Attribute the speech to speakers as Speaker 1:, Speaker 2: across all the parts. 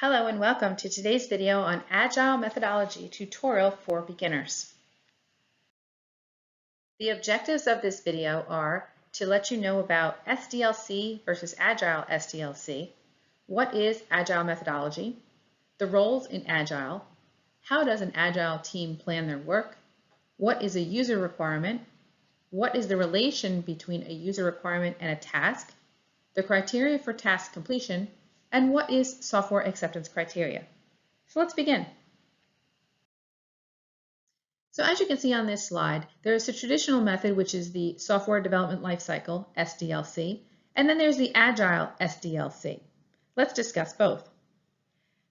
Speaker 1: Hello and welcome to today's video on Agile Methodology Tutorial for Beginners. The objectives of this video are to let you know about SDLC versus Agile SDLC, what is Agile methodology, the roles in Agile, how does an Agile team plan their work, what is a user requirement, what is the relation between a user requirement and a task, the criteria for task completion, and what is software acceptance criteria. So let's begin. So as you can see on this slide, there's the traditional method, which is the software development lifecycle, SDLC, and then there's the Agile SDLC. Let's discuss both.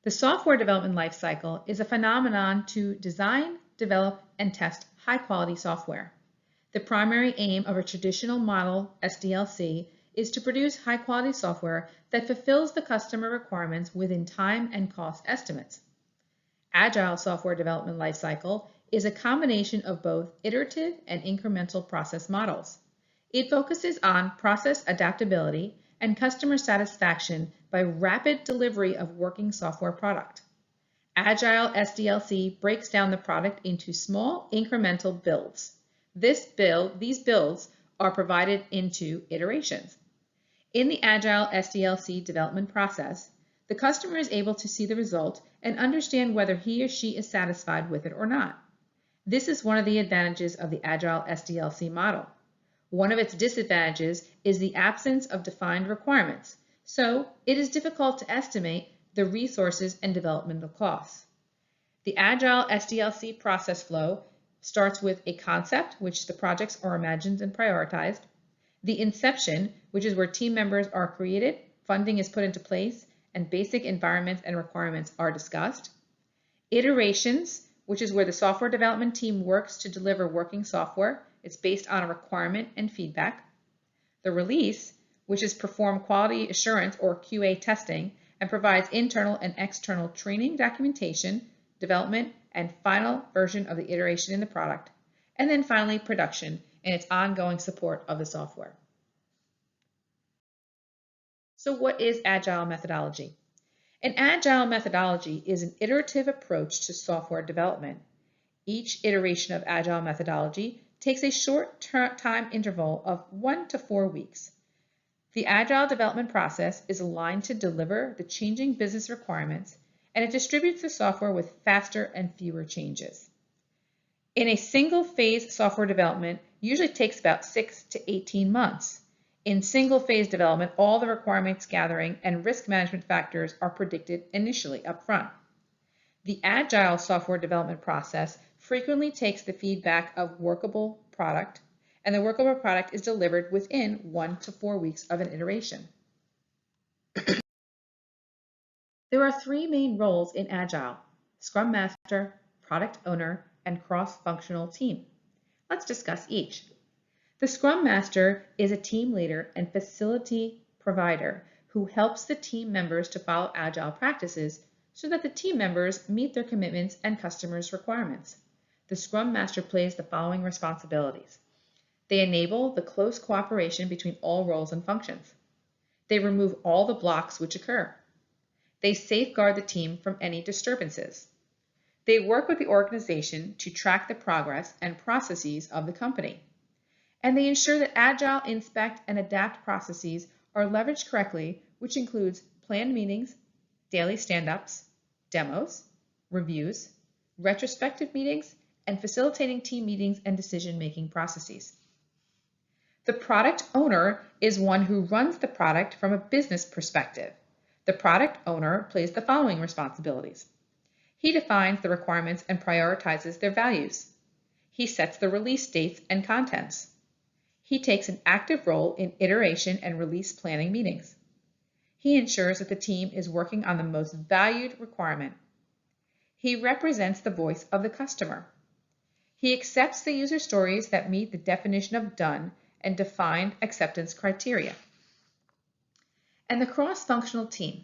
Speaker 1: The software development lifecycle is a phenomenon to design, develop, and test high-quality software. The primary aim of a traditional model SDLC is to produce high-quality software that fulfills the customer requirements within time and cost estimates. Agile software development lifecycle is a combination of both iterative and incremental process models. It focuses on process adaptability and customer satisfaction by rapid delivery of working software product. Agile SDLC breaks down the product into small incremental builds. These builds are provided into iterations. In the Agile SDLC development process, the customer is able to see the result and understand whether he or she is satisfied with it or not. This is one of the advantages of the Agile SDLC model. One of its disadvantages is the absence of defined requirements, so it is difficult to estimate the resources and developmental costs. The Agile SDLC process flow starts with a concept, which the projects are imagined and prioritized, the inception, which is where team members are created, funding is put into place, and basic environments and requirements are discussed. Iterations, which is where the software development team works to deliver working software. It's based on a requirement and feedback. The release, which is perform quality assurance or QA testing and provides internal and external training, documentation, development, and final version of the iteration in the product. And then finally, production and its ongoing support of the software. So what is Agile methodology? An Agile methodology is an iterative approach to software development. Each iteration of Agile methodology takes a short time interval of 1 to 4 weeks. The Agile development process is aligned to deliver the changing business requirements, and it distributes the software with faster and fewer changes. In a single-phase software development, usually takes about 6 to 18 months. In single-phase development, all the requirements gathering and risk management factors are predicted initially up front. The Agile software development process frequently takes the feedback of workable product, and the workable product is delivered within 1 to 4 weeks of an iteration. There are 3 main roles in Agile: Scrum Master, Product Owner, and cross-functional team. Let's discuss each. The Scrum Master is a team leader and facility provider who helps the team members to follow Agile practices so that the team members meet their commitments and customers' requirements. The Scrum Master plays the following responsibilities. They enable the close cooperation between all roles and functions. They remove all the blocks which occur. They safeguard the team from any disturbances. They work with the organization to track the progress and processes of the company. And they ensure that Agile, inspect, and adapt processes are leveraged correctly, which includes planned meetings, daily stand-ups, demos, reviews, retrospective meetings, and facilitating team meetings and decision-making processes. The product owner is one who runs the product from a business perspective. The product owner plays the following responsibilities. He defines the requirements and prioritizes their values. He sets the release dates and contents. He takes an active role in iteration and release planning meetings. He ensures that the team is working on the most valued requirement. He represents the voice of the customer. He accepts the user stories that meet the definition of done and defined acceptance criteria. And the cross-functional team.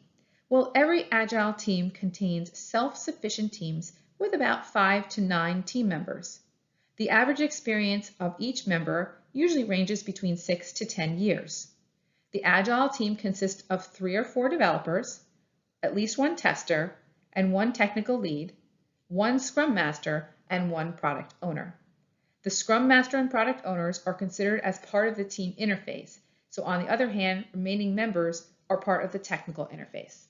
Speaker 1: Well, every Agile team contains self-sufficient teams with about 5 to 9 team members. The average experience of each member usually ranges between 6 to 10 years. The Agile team consists of 3 or 4 developers, at least one tester, and one technical lead, one Scrum Master, and one product owner. The Scrum Master and product owners are considered as part of the team interface, so on the other hand, remaining members are part of the technical interface.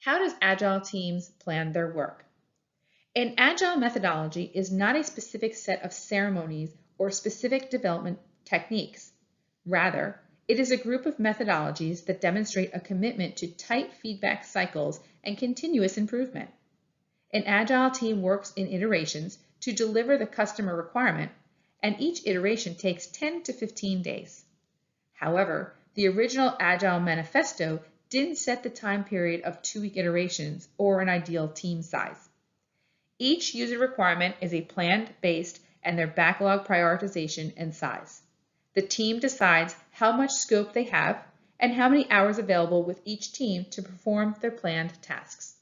Speaker 1: How does Agile teams plan their work? An Agile methodology is not a specific set of ceremonies or specific development techniques. Rather, it is a group of methodologies that demonstrate a commitment to tight feedback cycles and continuous improvement. An Agile team works in iterations to deliver the customer requirement, and each iteration takes 10 to 15 days. However, the original Agile manifesto didn't set the time period of 2-week iterations or an ideal team size. Each user requirement is a planned based and their backlog prioritization and size. The team decides how much scope they have and how many hours available with each team to perform their planned tasks.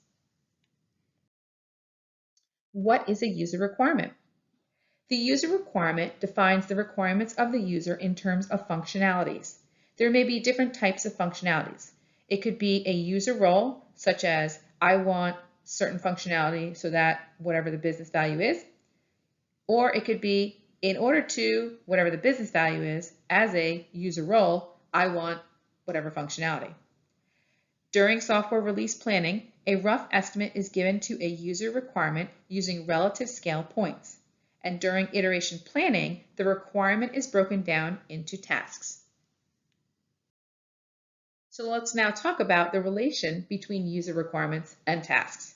Speaker 1: What is a user requirement? The user requirement defines the requirements of the user in terms of functionalities. There may be different types of functionalities. It could be a user role, such as I want certain functionality so that whatever the business value is, or it could be in order to whatever the business value is, as a user role, I want whatever functionality. During software release planning, a rough estimate is given to a user requirement using relative scale points. And during iteration planning, the requirement is broken down into tasks. So let's now talk about the relation between user requirements and tasks.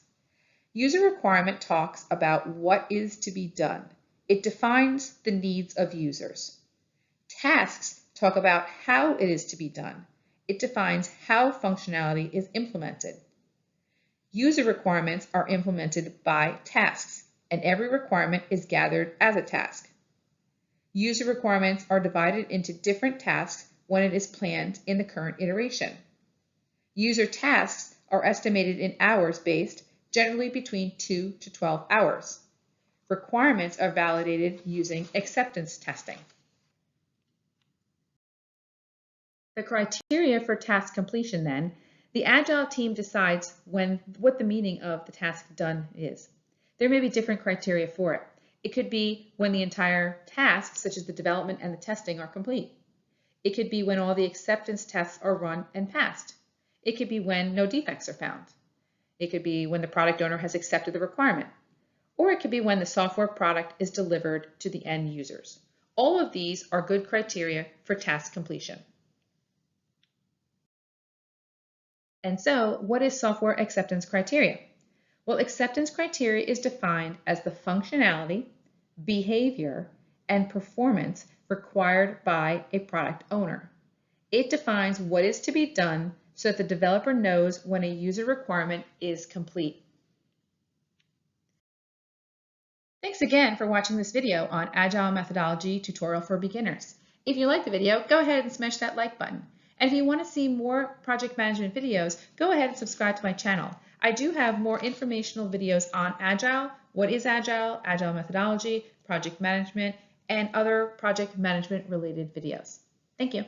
Speaker 1: User requirement talks about what is to be done. It defines the needs of users. Tasks talk about how it is to be done. It defines how functionality is implemented. User requirements are implemented by tasks, and every requirement is gathered as a task. User requirements are divided into different tasks when it is planned in the current iteration. User tasks are estimated in hours based, generally between 2 to 12 hours. Requirements are validated using acceptance testing. The criteria for task completion then, the Agile team decides what the meaning of the task done is. There may be different criteria for it. It could be when the entire task, such as the development and the testing, are complete. It could be when all the acceptance tests are run and passed. It could be when no defects are found. It could be when the product owner has accepted the requirement. Or it could be when the software product is delivered to the end users. All of these are good criteria for task completion. And so, what is software acceptance criteria? Well, acceptance criteria is defined as the functionality, behavior, and performance required by a product owner. It defines what is to be done so that the developer knows when a user requirement is complete. Thanks again for watching this video on Agile Methodology Tutorial for Beginners. If you like the video, go ahead and smash that like button. And if you want to see more project management videos, go ahead and subscribe to my channel. I do have more informational videos on Agile, what is Agile, Agile methodology, project management, and other project management related videos. Thank you.